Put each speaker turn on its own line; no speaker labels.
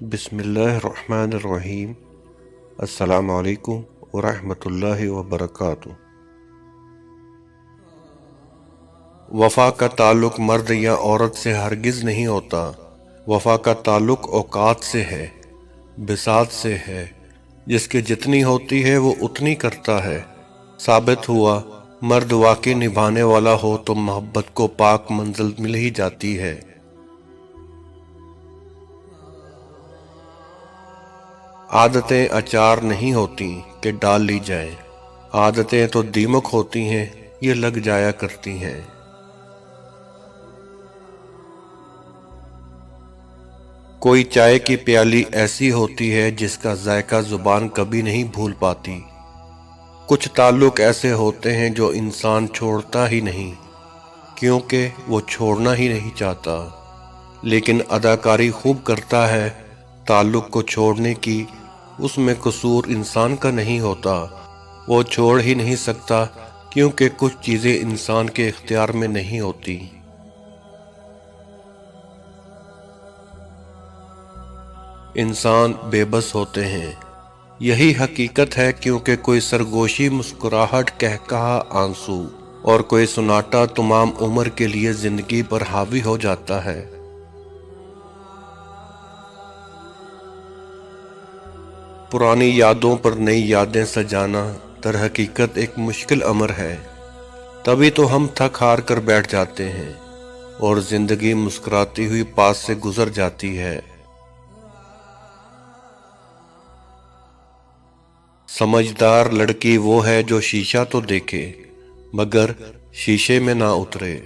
بسم اللہ الرحمن الرحیم۔ السلام علیکم ورحمۃ اللہ وبرکاتہ۔ وفا کا تعلق مرد یا عورت سے ہرگز نہیں ہوتا۔ وفا کا تعلق اوقات سے ہے، بساط سے ہے۔ جس کی جتنی ہوتی ہے وہ اتنی کرتا ہے۔ ثابت ہوا مرد واقعی نبھانے والا ہو تو محبت کو پاک منزل مل ہی جاتی ہے۔ عادتیں اچار نہیں ہوتی کہ ڈال لی جائیں، عادتیں تو دیمک ہوتی ہیں، یہ لگ جایا کرتی ہیں۔ کوئی چائے کی پیالی ایسی ہوتی ہے جس کا ذائقہ زبان کبھی نہیں بھول پاتی۔ کچھ تعلق ایسے ہوتے ہیں جو انسان چھوڑتا ہی نہیں، کیونکہ وہ چھوڑنا ہی نہیں چاہتا، لیکن اداکاری خوب کرتا ہے تعلق کو چھوڑنے کی۔ اس میں قصور انسان کا نہیں ہوتا، وہ چھوڑ ہی نہیں سکتا، کیونکہ کچھ چیزیں انسان کے اختیار میں نہیں ہوتی۔ انسان بے بس ہوتے ہیں، یہی حقیقت ہے، کیونکہ کوئی سرگوشی مسکراہٹ قہقہا آنسو اور کوئی سناٹا تمام عمر کے لیے زندگی پر حاوی ہو جاتا ہے۔ پرانی یادوں پر نئی یادیں سجانا در حقیقت ایک مشکل امر ہے۔ تبھی تو ہم تھک ہار کر بیٹھ جاتے ہیں اور زندگی مسکراتی ہوئی پاس سے گزر جاتی ہے۔ سمجھدار لڑکی وہ ہے جو شیشہ تو دیکھے مگر شیشے میں نہ اترے۔